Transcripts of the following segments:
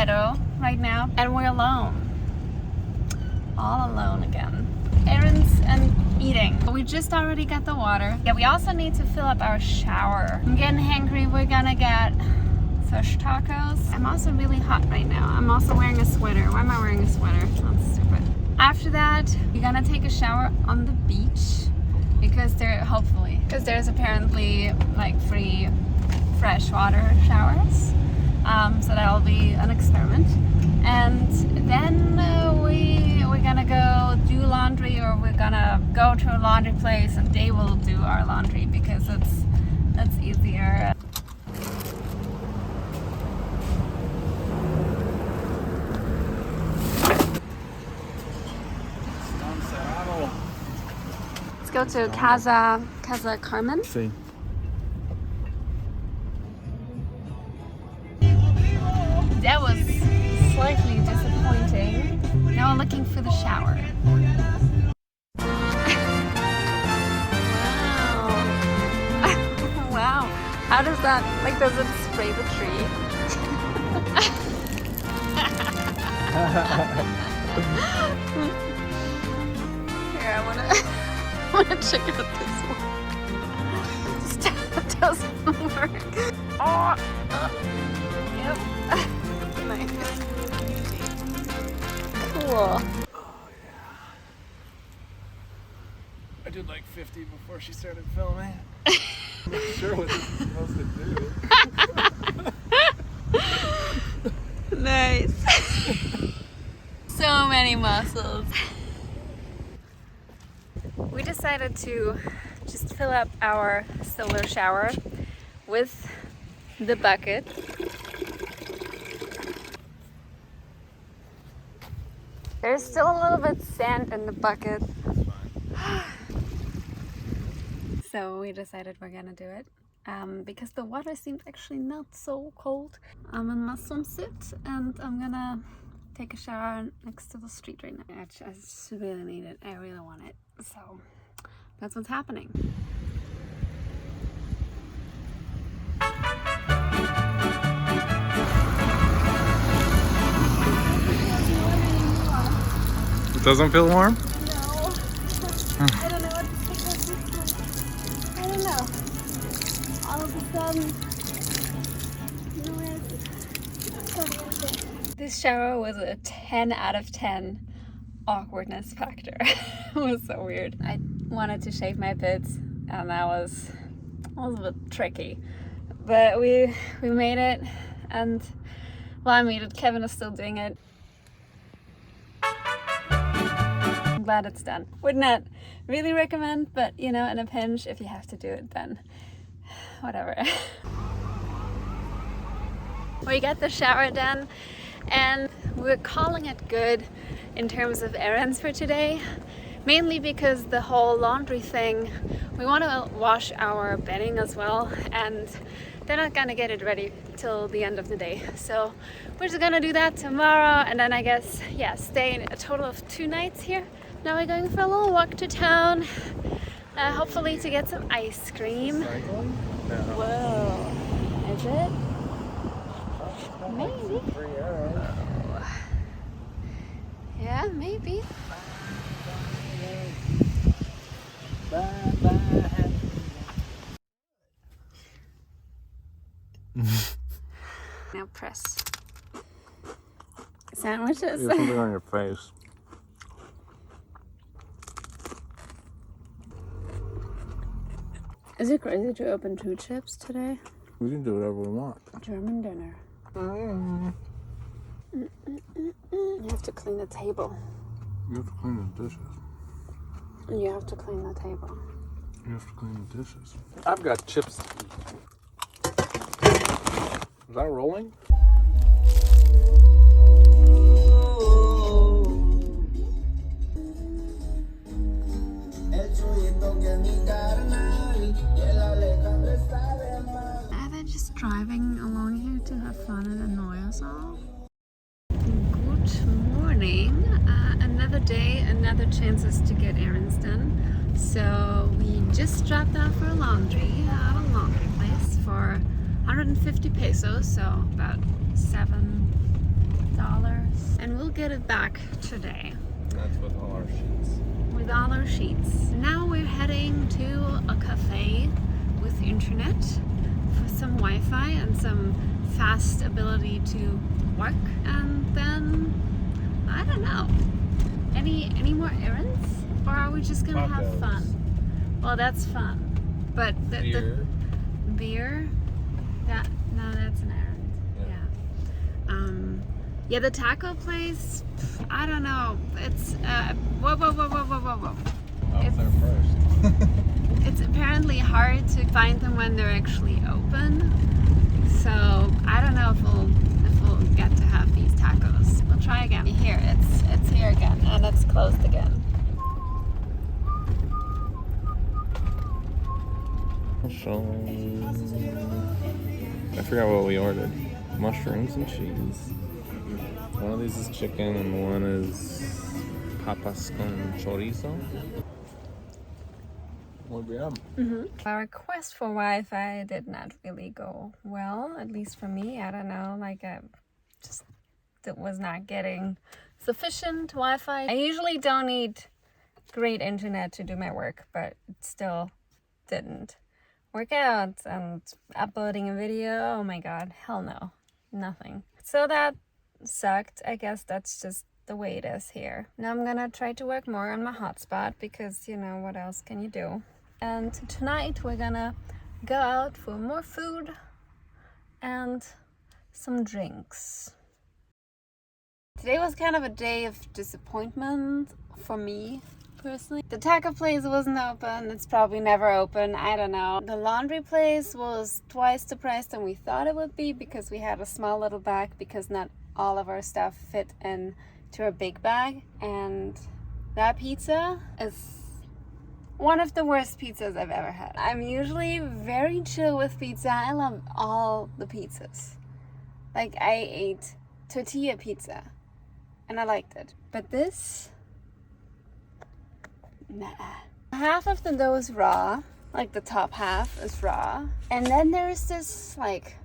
meadow right now, and we're alone. All alone again. Errands and eating. We just already got the water. Yeah, we also need to fill up our shower. I'm getting hangry. We're gonna get fish tacos. I'm also really hot right now. I'm also wearing a sweater. Why am I wearing a sweater? That's stupid. After that, we're gonna take a shower on the beach because there's apparently like free freshwater showers. So that'll be an experiment. And then we're gonna go do laundry, or we're gonna go to a laundry place and they will do our laundry because that's easier. Let's go to Casa Carmen. Sí. That was slightly disappointing. Now I'm looking for the shower. Wow. Wow. How does that, like, does it spray the tree? Here, I wanna check out this one. Just doesn't work. Oh. Yep. Nice. Cool. Oh yeah. I did like 50 before she started filming. I'm not sure what this is supposed to do. Nice. So many muscles. We decided to just fill up our solar shower with the bucket. There's still a little bit sand in the bucket. So we decided we're gonna do it. Because the water seems actually not so cold. I'm in my swimsuit and I'm gonna take a shower next to the street right now. I just really need it. I really want it. So that's what's happening. It doesn't feel warm? No. I don't know what to think of this one. I don't know. All of a sudden, this shower was a 10 out of 10 awkwardness factor. It was so weird. I wanted to shave my bits and that was a bit tricky. But we made it, and well, I made it. Kevin is still doing it. I'm glad it's done. Would not really recommend, but you know, in a pinch, if you have to do it, then whatever. We got the shower done and we're calling it good in terms of errands for today. Mainly because the whole laundry thing, we want to wash our bedding as well, and they're not gonna get it ready till the end of the day. So we're just gonna do that tomorrow, and then I guess, yeah, stay a total of 2 nights here. Now we're going for a little walk to town, hopefully to get some ice cream. Whoa, is it? Maybe. Oh. Yeah, maybe. Now press. Sandwiches. You have something on your face. Is it crazy to open 2 chips today? We can do whatever we want. German dinner. You have to clean the table. You have to clean the dishes. You have to clean the table. You have to clean the dishes. I've got chips to eat. Is that rolling? Are they just driving along here to have fun and annoy us all? Good morning. Another day, another chances to get errands done. So we just dropped off our laundry at a laundry place for 150 pesos, so about $7 $6. And we'll get it back today. That's with all our sheets. With all our sheets. Now we're heading to a cafe with internet for some Wi-Fi and some fast ability to work. And then, I don't know. Any more errands? Or are we just gonna have fun? Well, that's fun. But the beer? No, that's an errand. Yeah. Yeah, the taco place, I don't know. It's whoa. I was there first. It's apparently hard to find them when they're actually open. So I don't know if we'll get to have these tacos. We'll try again. Here, it's here again, and it's closed again. I forgot what we ordered. Mushrooms and cheese. One of these is chicken and one is papas con chorizo. Our request for Wi-Fi did not really go well, at least for me. I don't know, like I just was not getting sufficient Wi-Fi. I usually don't need great internet to do my work, but it still didn't work out. And uploading a video, oh my god, hell no, nothing. So that sucked. I guess that's just the way it is here. Now I'm gonna try to work more on my hotspot because, you know, what else can you do? And tonight we're gonna go out for more food and some drinks. Today was kind of a day of disappointment for me personally. The taco place wasn't open. It's probably never open. I don't know. The laundry place was twice the price than we thought it would be because we had a small little bag because not all of our stuff fit into a big bag. And that pizza is one of the worst pizzas I've ever had. I'm usually very chill with pizza. I love all the pizzas. Like, I ate tortilla pizza and I liked it. But this, nah. Half of the dough is raw, like the top half is raw. And then there's this like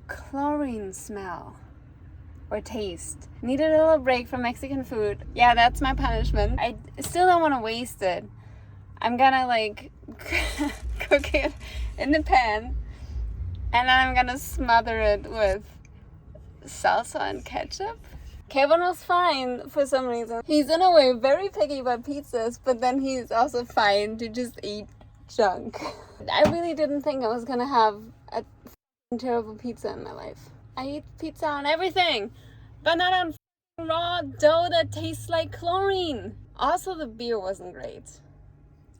chlorine smell or taste. Needed a little break from Mexican food. Yeah, that's my punishment. I still don't want to waste it. I'm gonna like cook it in the pan and then I'm gonna smother it with salsa and ketchup. Kevin was fine for some reason. He's in a way very picky about pizzas, but then he's also fine to just eat junk. I really didn't think I was gonna have a terrible pizza in my life. I eat pizza on everything, but not on raw dough that tastes like chlorine. Also, the beer wasn't great.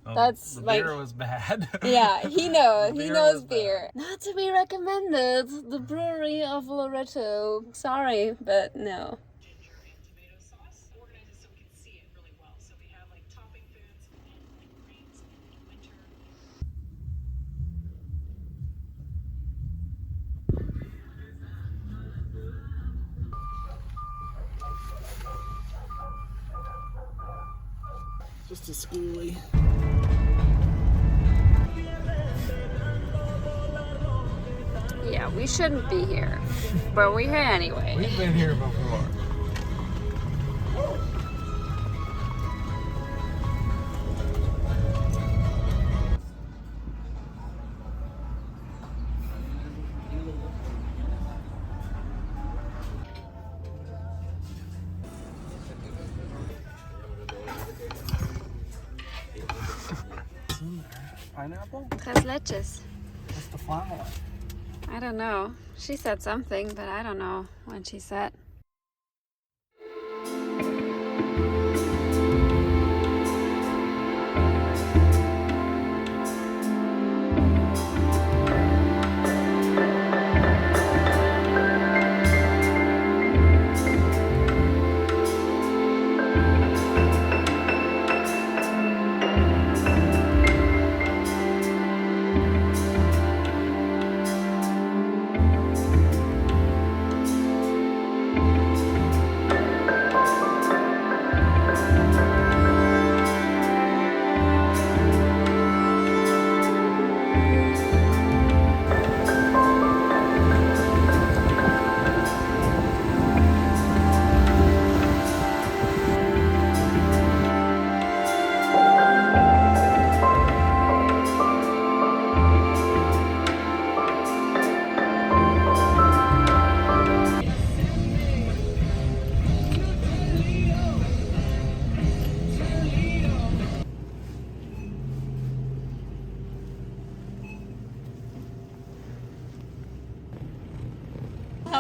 Oh, that's the like beer was bad. Yeah, he knows. He knows beer. Bad. Not to be recommended. The brewery of Loretto. Sorry, but no. Ginger and tomato sauce. Organize it so we can see it really well. So we have like topping foods and like greens in winter. Just a schoolie. Yeah, we shouldn't be here, but we're here anyway. We've been here before. Pineapple? Tres leches. What's the flower? I don't know. She said something, but I don't know what she said.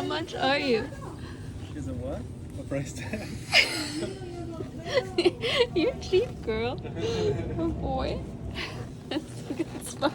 How much are you? Is it what? A price tag? You're cheap, girl. Oh boy. That's a good spot.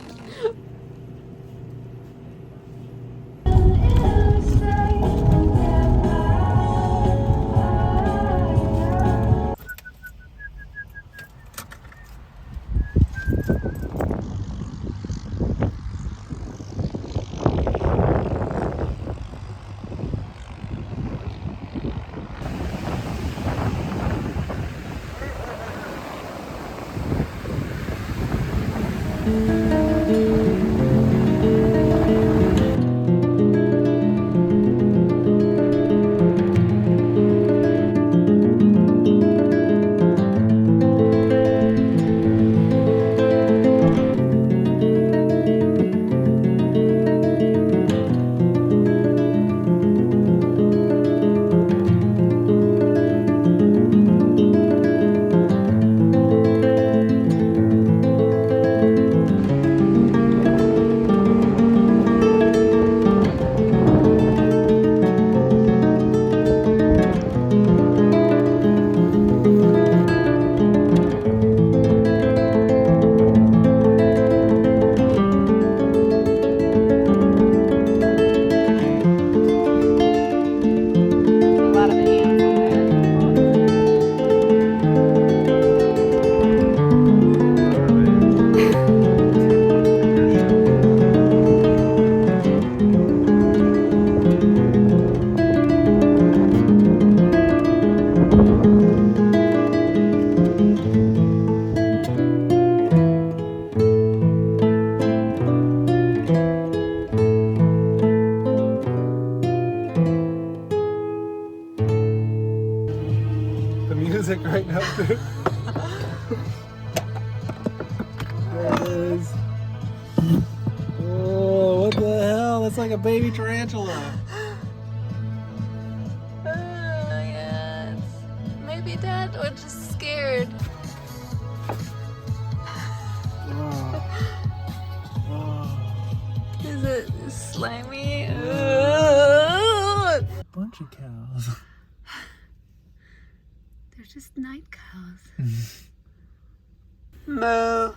Music right now, dude. There it is. Oh, what the hell? That's like a baby tarantula. Yes. Maybe dead or just scared. Oh. Oh. Is it slimy? A bunch of cows. They're just night cows. Moo.